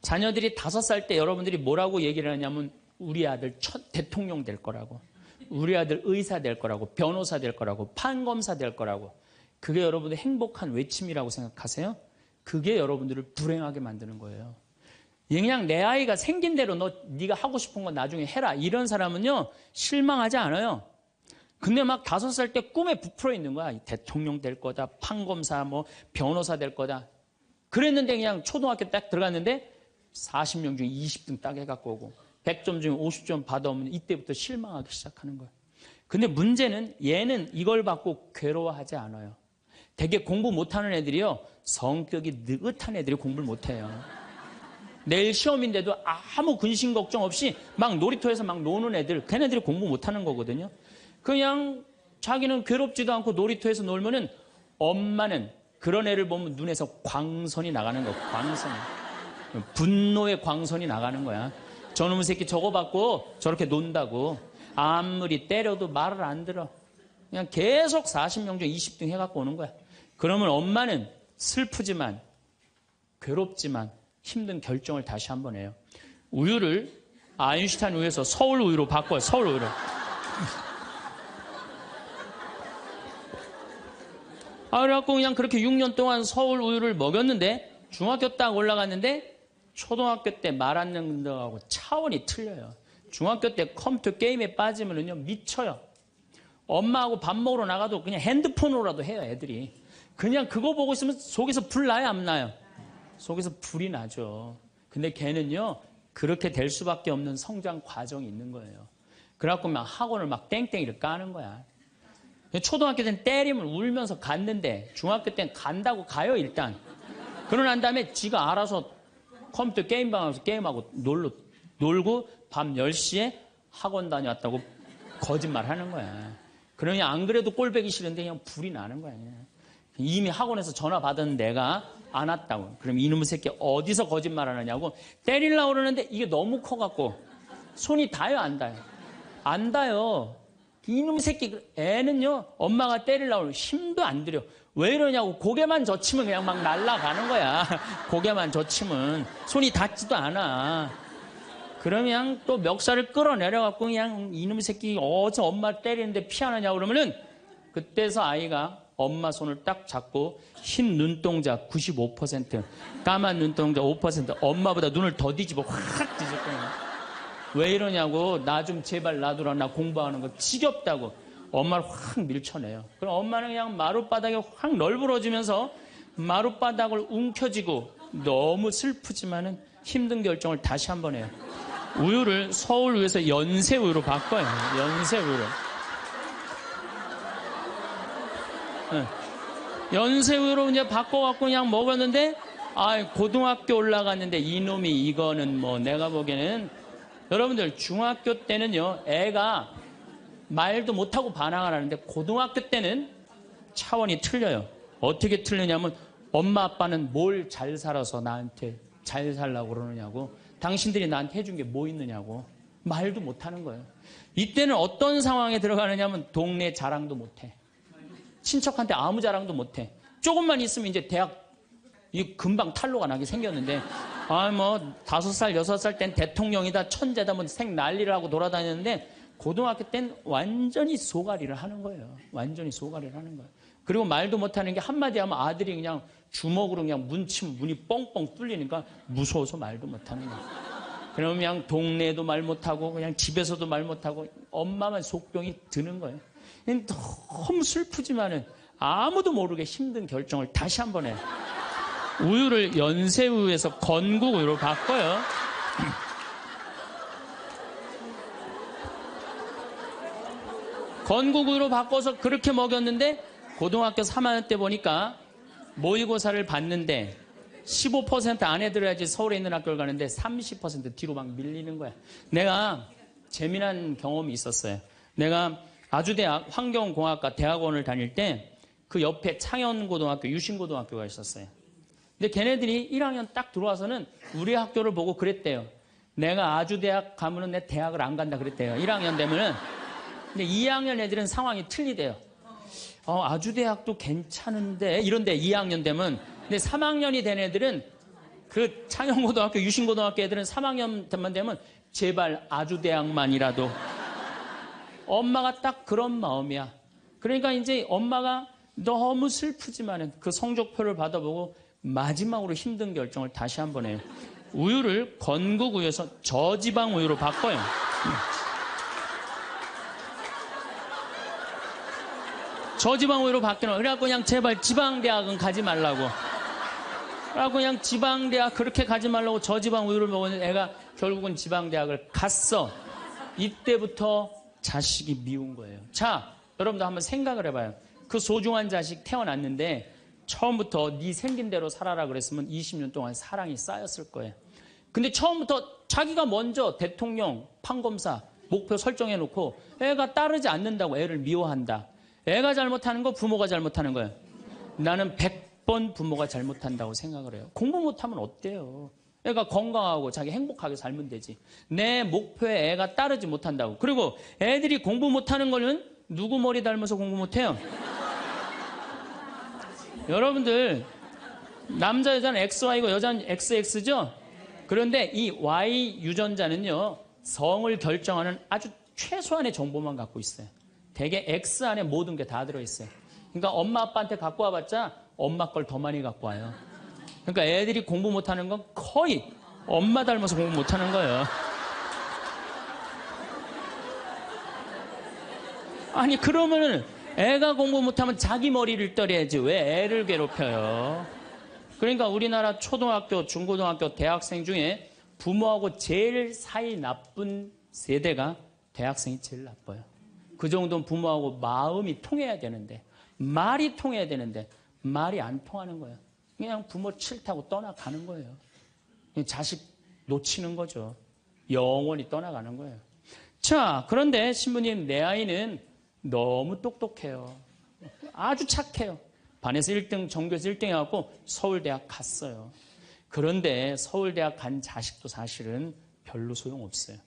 자녀들이 5살 때 여러분들이 뭐라고 얘기를 하냐면 우리 아들 대통령 될 거라고, 우리 아들 의사 될 거라고, 변호사 될 거라고, 판검사 될 거라고. 그게 여러분들 행복한 외침이라고 생각하세요? 그게 여러분들을 불행하게 만드는 거예요. 그냥 내 아이가 생긴 대로 네가 하고 싶은 거 나중에 해라. 이런 사람은요 실망하지 않아요. 근데 막 5살 때 꿈에 부풀어 있는 거야. 대통령 될 거다, 판검사, 뭐 변호사 될 거다. 그랬는데 그냥 초등학교 딱 들어갔는데 40명 중에 20등 딱 해갖고 오고 100점 중에 50점 받아오면 이때부터 실망하기 시작하는 거야. 근데 문제는 얘는 이걸 받고 괴로워하지 않아요. 되게 공부 못하는 애들이요, 성격이 느긋한 애들이 공부를 못해요. 내일 시험인데도 아무 근심 걱정 없이 막 놀이터에서 막 노는 애들, 걔네들이 공부 못하는 거거든요. 그냥 자기는 괴롭지도 않고 놀이터에서 놀면은 엄마는 그런 애를 보면 눈에서 광선이 나가는 거야. 광선이. 분노의 광선이 나가는 거야. 저놈의 새끼 저거 받고 저렇게 논다고. 아무리 때려도 말을 안 들어. 그냥 계속 40명 중 20등 해갖고 오는 거야. 그러면 엄마는 슬프지만 괴롭지만 힘든 결정을 다시 한번 해요. 우유를 아인슈타인 우유에서 서울 우유로 바꿔요. 서울 우유로. 그래갖고 그냥 그렇게 6년 동안 서울 우유를 먹였는데 중학교 딱 올라갔는데 초등학교 때 말 안 듣는 거하고 차원이 틀려요. 중학교 때 컴퓨터 게임에 빠지면은요 미쳐요. 엄마하고 밥 먹으러 나가도 그냥 핸드폰으로라도 해요, 애들이. 그냥 그거 보고 있으면 속에서 불 나요, 안 나요? 속에서 불이 나죠. 근데 걔는요, 그렇게 될 수밖에 없는 성장 과정이 있는 거예요. 그래갖고 막 학원을 막 땡땡이를 까는 거야. 초등학교 때는 때리면 울면서 갔는데 중학교 때는 간다고 가요, 일단. 그러고 난 다음에 지가 알아서 컴퓨터 게임방 가서 게임하고 놀고 밤 10시에 학원 다녀왔다고 거짓말 하는 거야. 그러니 안 그래도 꼴보기 싫은데 그냥 불이 나는 거야. 이미 학원에서 전화 받은 내가 안 왔다고. 그럼 이놈의 새끼 어디서 거짓말 하느냐고 때리려고 그러는데 이게 너무 커갖고 손이 닿아요, 안 닿아요? 안 닿아요. 이놈의 새끼 애는요, 엄마가 때리려고 하면 힘도 안 들여. 왜 이러냐고. 고개만 젖히면 그냥 막 날아가는 거야. 고개만 젖히면 손이 닿지도 않아. 그러면 또 멱살을 끌어내려갖고 그냥 이놈의 새끼 어제 엄마 때리는데 피하느냐고 그러면은 그때서 아이가 엄마 손을 딱 잡고 흰 눈동자 95%, 까만 눈동자 5%, 엄마보다 눈을 더 뒤집어 확 뒤질 거야. 왜 이러냐고. 나 좀 제발 놔두라. 나 공부하는 거 지겹다고. 엄마를 확 밀쳐내요. 그럼 엄마는 그냥 마룻바닥에 확 널브러지면서 마룻바닥을 움켜쥐고 너무 슬프지만은 힘든 결정을 다시 한번 해요. 우유를 서울우유에서 연세우유로 바꿔요. 연세우유로. 연세우유로 이제 바꿔갖고 그냥 먹었는데, 고등학교 올라갔는데 이놈이 이거는 뭐 내가 보기에는, 여러분들 중학교 때는요, 애가 말도 못하고 반항을 하는데 고등학교 때는 차원이 틀려요. 어떻게 틀리냐면 엄마 아빠는 뭘 잘 살아서 나한테 잘 살라고 그러느냐고, 당신들이 나한테 해준 게 뭐 있느냐고 말도 못하는 거예요. 이때는 어떤 상황에 들어가느냐면 동네 자랑도 못해. 친척한테 아무 자랑도 못해. 조금만 있으면 이제 대학 금방 탈로가 나게 생겼는데, 5살, 6살 땐 대통령이다, 천재다, 뭐 생 난리를 하고 돌아다녔는데, 고등학교 땐 완전히 소가리를 하는 거예요. 완전히 소가리를 하는 거예요. 그리고 말도 못하는 게 한마디 하면 아들이 그냥 주먹으로 그냥 문치면 문이 뻥뻥 뚫리니까 무서워서 말도 못하는 거예요. 그러면 그냥 동네도 말 못하고 그냥 집에서도 말 못하고 엄마만 속병이 드는 거예요. 너무 슬프지만은 아무도 모르게 힘든 결정을 다시 한번 해요. 우유를 연세우유에서 건국우유로 바꿔요. 건국우유로 바꿔서 그렇게 먹였는데 고등학교 3학년 때 보니까 모의고사를 봤는데 15% 안에 들어야지 서울에 있는 학교를 가는데 30% 뒤로 막 밀리는 거야. 내가 재미난 경험이 있었어요. 내가 아주대학 환경공학과 대학원을 다닐 때 그 옆에 창현고등학교, 유신고등학교가 있었어요. 근데 걔네들이 1학년 딱 들어와서는 우리 학교를 보고 그랬대요. 내가 아주대학 가면은 내 대학을 안 간다 그랬대요. 1학년 되면은. 근데 2학년 애들은 상황이 틀리대요. 아주대학도 괜찮은데 이런데 2학년 되면. 근데 3학년이 된 애들은 그 창현고등학교, 유신고등학교 애들은 3학년만 되면 제발 아주대학만이라도. 엄마가 딱 그런 마음이야. 그러니까 이제 엄마가 너무 슬프지만은 그 성적표를 받아보고 마지막으로 힘든 결정을 다시 한번 해요. 우유를 건국우유에서 저지방 우유로 바꿔요. 저지방 우유로 바뀌는 거예요. 그래갖고 그냥 제발 지방대학은 가지 말라고. 그래갖고 그냥 지방대학 그렇게 가지 말라고 저지방 우유를 먹었는데 애가 결국은 지방대학을 갔어. 이때부터 자식이 미운 거예요. 자, 여러분도 한번 생각을 해봐요. 그 소중한 자식 태어났는데 처음부터 네 생긴 대로 살아라 그랬으면 20년 동안 사랑이 쌓였을 거예요. 근데 처음부터 자기가 먼저 대통령, 판검사 목표 설정해놓고 애가 따르지 않는다고 애를 미워한다. 애가 잘못하는 거 부모가 잘못하는 거예요. 나는 100번 부모가 잘못한다고 생각을 해요. 공부 못하면 어때요? 애가 건강하고 자기 행복하게 살면 되지. 내 목표에 애가 따르지 못한다고. 그리고 애들이 공부 못하는 거는 누구 머리 닮아서 공부 못해요? 여러분들 남자 여자는 XY고 여자는 XX죠? 그런데 이 Y 유전자는요, 성을 결정하는 아주 최소한의 정보만 갖고 있어요. 대개 X 안에 모든 게 다 들어있어요. 그러니까 엄마 아빠한테 갖고 와봤자 엄마 걸 더 많이 갖고 와요. 그러니까 애들이 공부 못하는 건 거의 엄마 닮아서 공부 못하는 거예요. 아니 그러면은 애가 공부 못하면 자기 머리를 떨어야지 왜 애를 괴롭혀요? 그러니까 우리나라 초등학교, 중고등학교, 대학생 중에 부모하고 제일 사이 나쁜 세대가 대학생이 제일 나빠요. 그 정도는 부모하고 마음이 통해야 되는데, 말이 통해야 되는데 말이 안 통하는 거예요. 그냥 부모 싫다고 떠나가는 거예요. 자식 놓치는 거죠. 영원히 떠나가는 거예요. 자, 그런데 신부님, 내 아이는 너무 똑똑해요. 아주 착해요. 반에서 1등, 전교에서 1등 해갖고 서울대학 갔어요. 그런데 서울대학 간 자식도 사실은 별로 소용없어요.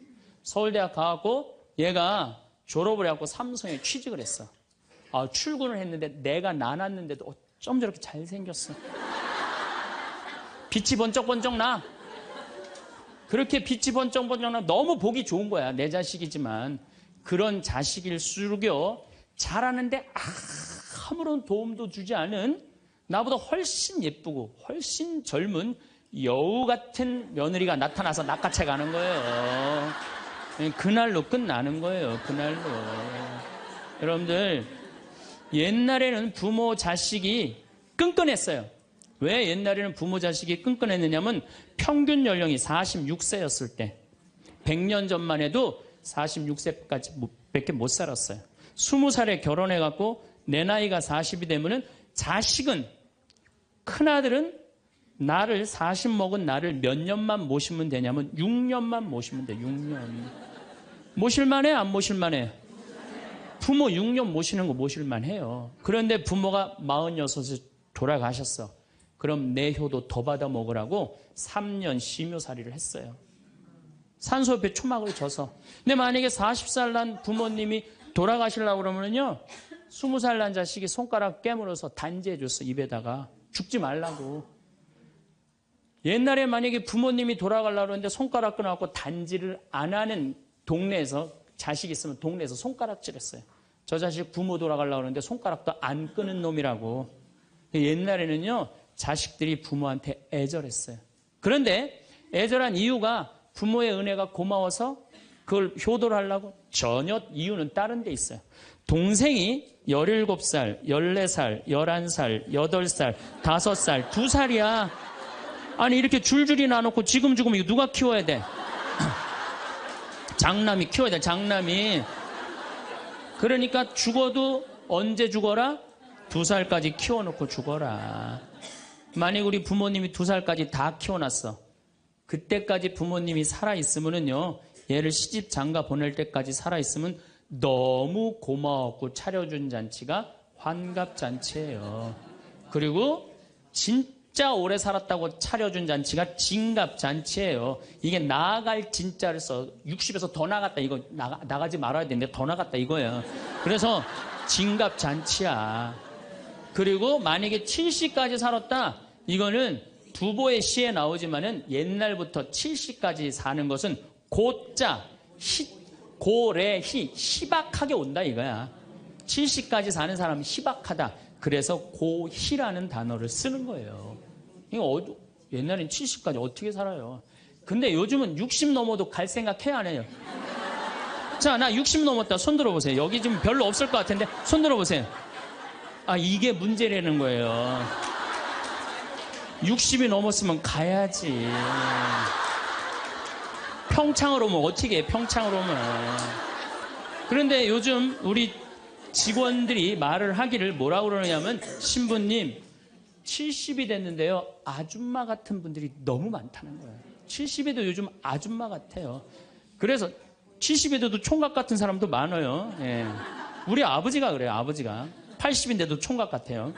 서울대학 가갖고 얘가 졸업을 해갖고 삼성에 취직을 했어. 출근을 했는데 내가 나눴는데도 어쩜 저렇게 잘생겼어. 빛이 번쩍번쩍 나. 그렇게 빛이 번쩍번쩍 나. 너무 보기 좋은 거야. 내 자식이지만. 그런 자식일수록요, 잘하는데 아무런 도움도 주지 않은 나보다 훨씬 예쁘고 훨씬 젊은 여우 같은 며느리가 나타나서 낚아채 가는 거예요. 그날로 끝나는 거예요. 그날로. 여러분들, 옛날에는 부모 자식이 끈끈했어요. 왜 옛날에는 부모 자식이 끈끈했느냐면 평균 연령이 46세였을 때 100년 전만 해도 46세까지 밖에 못 살았어요. 20살에 결혼해갖고 내 나이가 40이 되면은 자식은, 큰아들은 나를 40 먹은 나를 몇 년만 모시면 되냐면 6년만 모시면 돼. 6년. 모실만해? 안 모실만해? 부모 6년 모시는 거 모실만해요. 그런데 부모가 46에 돌아가셨어. 그럼 내 효도 더 받아 먹으라고 3년 심효살이를 했어요. 산소 옆에 초막을 져서. 근데 만약에 40살 난 부모님이 돌아가시려고 그러면요, 20살 난 자식이 손가락 깨물어서 단지해줬어. 입에다가. 죽지 말라고. 옛날에 만약에 부모님이 돌아가려고 그러는데 손가락 끊어갖고 단지를 안 하는 동네에서, 자식이 있으면 동네에서 손가락질했어요. 저 자식 부모 돌아가려고 그러는데 손가락도 안 끄는 놈이라고. 옛날에는요, 자식들이 부모한테 애절했어요. 그런데 애절한 이유가 부모의 은혜가 고마워서 그걸 효도를 하려고? 전혀 이유는 다른 데 있어요. 동생이 17살, 14살, 11살, 8살, 5살, 2살이야. 아니 이렇게 줄줄이 나눠놓고 지금 이거 누가 키워야 돼? 장남이 키워야 돼. 장남이. 그러니까 죽어도 언제 죽어라? 2살까지 키워놓고 죽어라. 만약 우리 부모님이 2살까지 다 키워놨어. 그때까지 부모님이 살아있으면요, 얘를 시집 장가 보낼 때까지 살아있으면 너무 고마웠고 차려준 잔치가 환갑잔치예요. 그리고 진짜 오래 살았다고 차려준 잔치가 진갑잔치예요. 이게 나아갈 진짜를 써. 60에서 더 나갔다. 이거 나가지 말아야 되는데 더 나갔다 이거예요. 그래서 진갑잔치야. 그리고 만약에 70까지 살았다. 이거는 두보의 시에 나오지만은 옛날부터 70까지 사는 것은 고자, 고래희, 희박하게 온다 이거야. 70까지 사는 사람은 희박하다. 그래서 고희라는 단어를 쓰는 거예요. 이거 옛날엔 70까지 어떻게 살아요? 근데 요즘은 60 넘어도 갈 생각 해야 안 해요? 자, 나 60 넘었다. 손 들어보세요. 여기 좀 별로 없을 것 같은데 손 들어보세요. 이게 문제라는 거예요. 60이 넘었으면 가야지. 평창으로 오면 어떻게 해? 평창으로 오면. 그런데 요즘 우리 직원들이 말을 하기를 뭐라고 그러냐면, 신부님 70이 됐는데요, 아줌마 같은 분들이 너무 많다는 거예요. 70에도 요즘 아줌마 같아요. 그래서 70에도 총각 같은 사람도 많아요. 예. 우리 아버지가 그래요. 아버지가 80인데도 총각 같아요.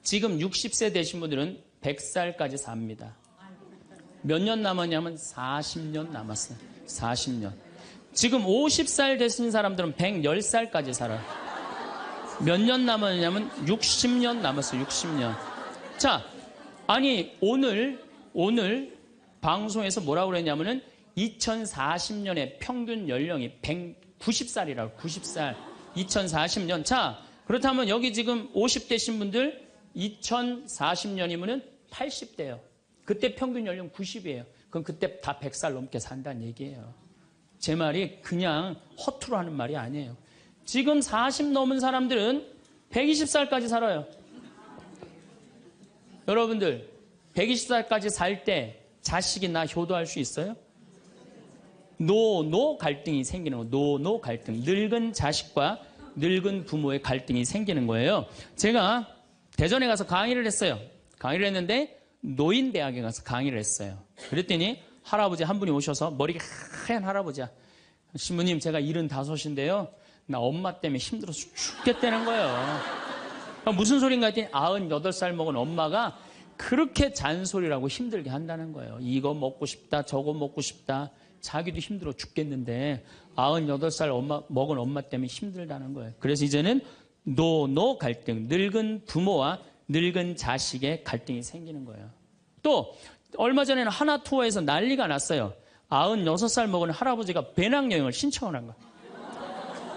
지금 60세 되신 분들은 100살까지 삽니다. 몇 년 남았냐면 40년 남았어요. 40년. 지금 50살 되신 사람들은 110살까지 살아요. 몇 년 남았냐면 60년 남았어요. 60년. 자, 아니 오늘 방송에서 뭐라고 그랬냐면은 2040년에 평균 연령이 190살이라고. 90살. 2040년. 자, 그렇다면 여기 지금 50대신 분들 2040년이면은 80대예요. 그때 평균 연령 90이에요. 그럼 그때 다 100살 넘게 산다는 얘기예요. 제 말이 그냥 허투루 하는 말이 아니에요. 지금 40 넘은 사람들은 120살까지 살아요. 여러분들 120살까지 살 때 자식이 나 효도할 수 있어요? 노 갈등이 생기는 거예요. 노 갈등. 늙은 자식과 늙은 부모의 갈등이 생기는 거예요. 제가 대전에 가서 강의를 했어요. 강의를 했는데 노인대학에 가서 강의를 했어요. 그랬더니 할아버지 한 분이 오셔서 머리가 하얀 할아버지야. 신부님 제가 75인데요. 나 엄마 때문에 힘들어서 죽겠다는 거예요. 무슨 소린가 했더니 98살 먹은 엄마가 그렇게 잔소리라고 힘들게 한다는 거예요. 이거 먹고 싶다 저거 먹고 싶다. 자기도 힘들어 죽겠는데 98살 먹은 엄마 때문에 힘들다는 거예요. 그래서 이제는 노 갈등, 늙은 부모와 늙은 자식의 갈등이 생기는 거예요. 또 얼마 전에는 하나투어에서 난리가 났어요. 96살 먹은 할아버지가 배낭여행을 신청을 한 거예요.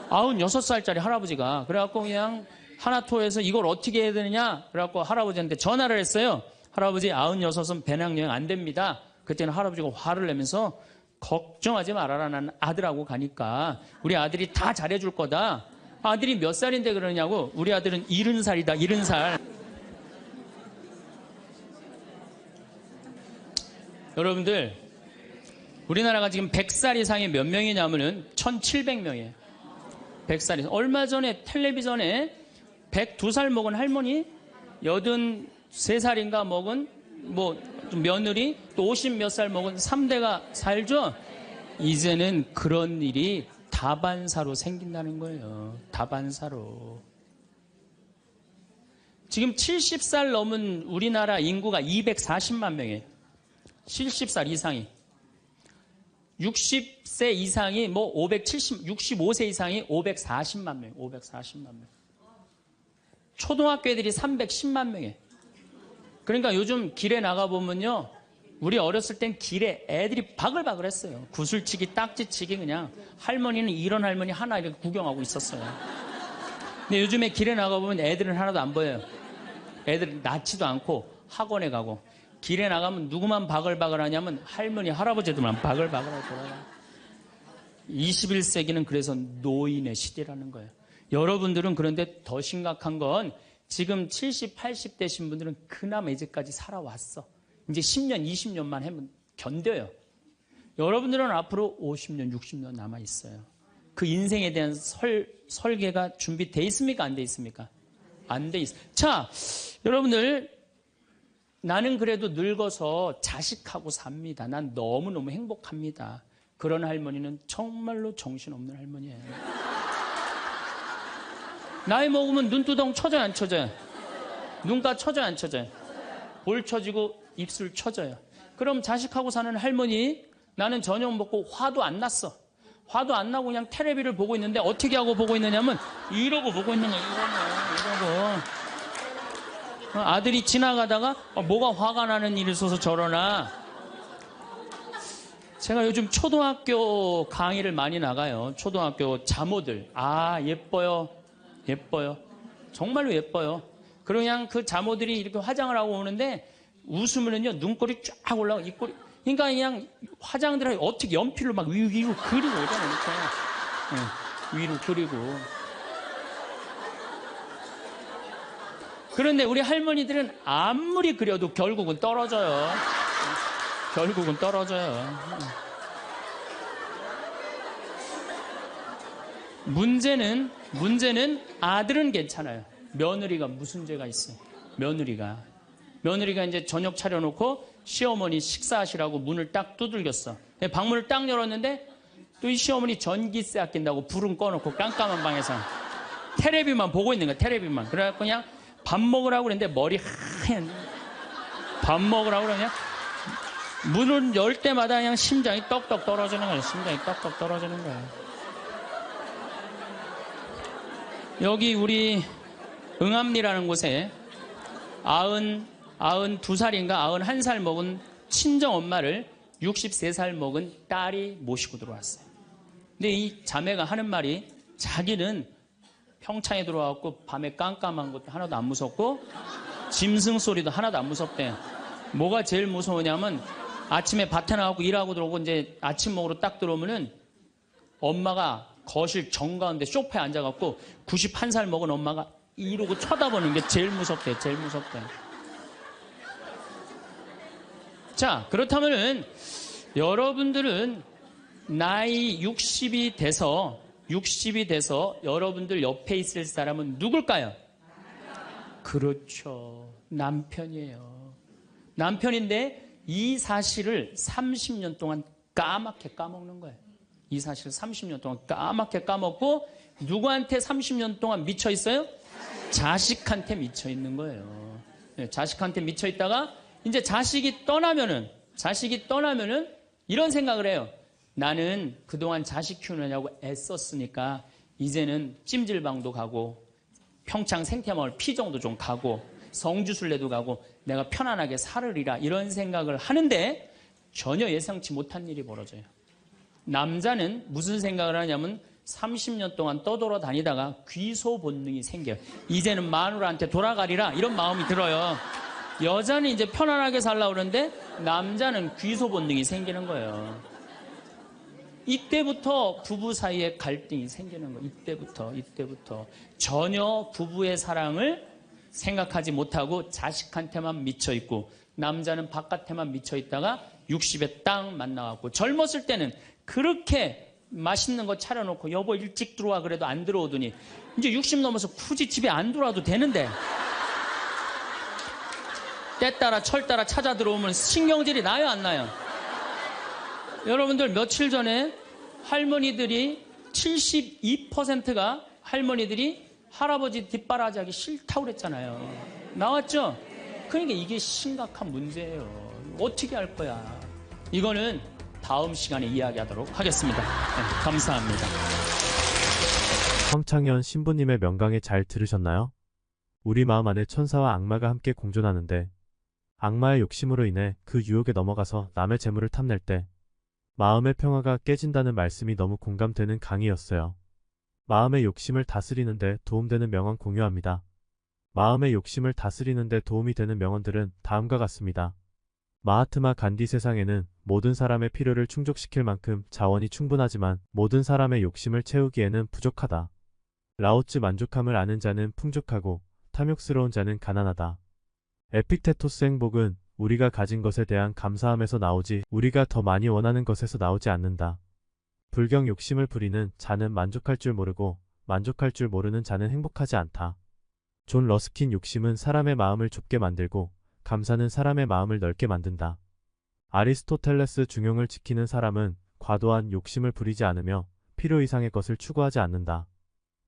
96살짜리 할아버지가. 그래갖고 그냥 하나투어에서 이걸 어떻게 해야 되느냐 그래갖고 할아버지한테 전화를 했어요. 할아버지 96은 배낭여행 안 됩니다. 그때는 할아버지가 화를 내면서 걱정하지 말아라. 난 아들하고 가니까 우리 아들이 다 잘해줄 거다. 아들이 몇 살인데 그러냐고. 우리 아들은 70살이다. 70살. 여러분들 우리나라가 지금 100살 이상이 몇 명이냐면은 1700명이에요. 100살 이상. 얼마 전에 텔레비전에 102살 먹은 할머니 83살인가 먹은 며느리 또 50 몇 살 먹은 3대가 살죠. 이제는 그런 일이 다반사로 생긴다는 거예요. 다반사로. 지금 70살 넘은 우리나라 인구가 240만 명이에요. 70살 이상이. 60세 이상이 65세 이상이 540만 명. 540만 명. 초등학교 애들이 310만 명이에요. 그러니까 요즘 길에 나가보면요. 우리 어렸을 땐 길에 애들이 바글바글 했어요. 구슬치기, 딱지치기 그냥. 할머니는 이런 할머니 하나 이렇게 구경하고 있었어요. 근데 요즘에 길에 나가보면 애들은 하나도 안 보여요. 애들 낳지도 않고 학원에 가고. 길에 나가면 누구만 바글바글 하냐면 할머니, 할아버지들만 바글바글하고 돌아가요. 21세기는 그래서 노인의 시대라는 거예요. 여러분들은 그런데 더 심각한 건 지금 70, 80 되신 분들은 그나마 이제까지 살아왔어. 이제 10년, 20년만 하면 견뎌요. 여러분들은 앞으로 50년, 60년 남아있어요. 그 인생에 대한 설계가 준비되어 있습니까? 안 돼 있습니까? 안 돼 있어요. 자, 여러분들 나는 그래도 늙어서 자식하고 삽니다. 난 너무너무 행복합니다. 그런 할머니는 정말로 정신없는 할머니예요. 나이 먹으면 눈두덩 쳐져요, 안 쳐져요? 눈가 쳐져요, 안 쳐져요? 볼 쳐지고 입술 쳐져요. 그럼 자식하고 사는 할머니, 나는 저녁 먹고 화도 안 났어. 화도 안 나고 그냥 텔레비를 보고 있는데 어떻게 하고 보고 있느냐면 이러고 보고 있는 거예요. 이러고. 아들이 지나가다가 뭐가 화가 나는 일이 있어서 저러나. 제가 요즘 초등학교 강의를 많이 나가요. 초등학교 자모들. 예뻐요. 예뻐요. 정말로 예뻐요. 그냥 그 자모들이 이렇게 화장을 하고 오는데 웃으면은요 눈꼬리 쫙 올라가고 입꼬리. 그러니까 그냥 화장들을 어떻게 연필로 막 위로 그리고 오잖아요. 위로 그리고. 그런데 우리 할머니들은 아무리 그려도 결국은 떨어져요. 결국은 떨어져요. 문제는 아들은 괜찮아요. 며느리가 무슨 죄가 있어요? 며느리가 이제 저녁 차려놓고 시어머니 식사하시라고 문을 딱 두들겼어. 방문을 딱 열었는데 또 이 시어머니 전기세 아낀다고 불은 꺼놓고 깜깜한 방에서 텔레비만 보고 있는 거야. 텔레비만. 그래갖고 그냥 밥 먹으라고 그랬는데 머리 하얀. 밥 먹으라고 그러냐? 문을 열 때마다 그냥 심장이 떡떡 떨어지는 거예요. 심장이 떡떡 떨어지는 거예요. 여기 우리 응암리라는 곳에 92살인가 91살 먹은 친정엄마를 63살 먹은 딸이 모시고 들어왔어요. 근데 이 자매가 하는 말이 자기는 평창에 들어와갖고 밤에 깜깜한 것도 하나도 안 무섭고 짐승 소리도 하나도 안 무섭대. 뭐가 제일 무서우냐면 아침에 밭에 나가고 일하고 들어오고 이제 아침 먹으러 딱 들어오면은 엄마가 거실 정가운데 소파에 앉아갖고 91살 먹은 엄마가 이러고 쳐다보는 게 제일 무섭대, 제일 무섭대. 자, 그렇다면은 여러분들은 나이 60이 돼서 여러분들 옆에 있을 사람은 누굴까요? 그렇죠. 남편이에요. 남편인데 이 사실을 30년 동안 까맣게 까먹는 거예요. 이 사실을 30년 동안 까맣게 까먹고 누구한테 30년 동안 미쳐 있어요? 자식한테 미쳐 있는 거예요. 자식한테 미쳐 있다가 이제 자식이 떠나면은 이런 생각을 해요. 나는 그동안 자식 키우느냐고 애썼으니까 이제는 찜질방도 가고 평창 생태마을 피정도 좀 가고 성주순례도 가고 내가 편안하게 살으리라 이런 생각을 하는데 전혀 예상치 못한 일이 벌어져요. 남자는 무슨 생각을 하냐면 30년 동안 떠돌아다니다가 귀소 본능이 생겨요. 이제는 마누라한테 돌아가리라 이런 마음이 들어요. 여자는 이제 편안하게 살려고 그러는데 남자는 귀소 본능이 생기는 거예요. 이때부터 부부 사이에 갈등이 생기는 거예요. 이때부터 전혀 부부의 사랑을 생각하지 못하고 자식한테만 미쳐있고 남자는 바깥에만 미쳐있다가 60에 딱 만나갖고 젊었을 때는 그렇게 맛있는 거 차려놓고 여보 일찍 들어와 그래도 안 들어오더니 이제 60 넘어서 굳이 집에 안 들어와도 되는데 때 따라 철 따라 찾아 들어오면 신경질이 나요 안 나요? 여러분들 며칠 전에 할머니들이 72%가 할머니들이 할아버지 뒷바라지하기 싫다고 그랬잖아요. 나왔죠? 그러니까 이게 심각한 문제예요. 어떻게 할 거야? 이거는 다음 시간에 이야기하도록 하겠습니다. 네, 감사합니다. 황창현 신부님의 명강의 잘 들으셨나요? 우리 마음 안에 천사와 악마가 함께 공존하는데 악마의 욕심으로 인해 그 유혹에 넘어가서 남의 재물을 탐낼 때 마음의 평화가 깨진다는 말씀이 너무 공감되는 강의였어요. 마음의 욕심을 다스리는데 도움되는 명언 공유합니다. 마음의 욕심을 다스리는데 도움이 되는 명언들은 다음과 같습니다. 마하트마 간디 세상에는 모든 사람의 필요를 충족시킬 만큼 자원이 충분하지만 모든 사람의 욕심을 채우기에는 부족하다. 라오츠 만족함을 아는 자는 풍족하고 탐욕스러운 자는 가난하다. 에픽테토스 행복은 우리가 가진 것에 대한 감사함에서 나오지 우리가 더 많이 원하는 것에서 나오지 않는다. 불경 욕심을 부리는 자는 만족할 줄 모르고 만족할 줄 모르는 자는 행복하지 않다. 존 러스킨 욕심은 사람의 마음을 좁게 만들고 감사는 사람의 마음을 넓게 만든다. 아리스토텔레스 중용을 지키는 사람은 과도한 욕심을 부리지 않으며 필요 이상의 것을 추구하지 않는다.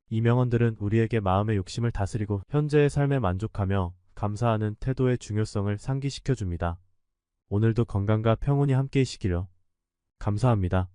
이 명언들은 우리에게 마음의 욕심을 다스리고 현재의 삶에 만족하며 감사하는 태도의 중요성을 상기시켜줍니다. 오늘도 건강과 평온이 함께이시기를. 감사합니다.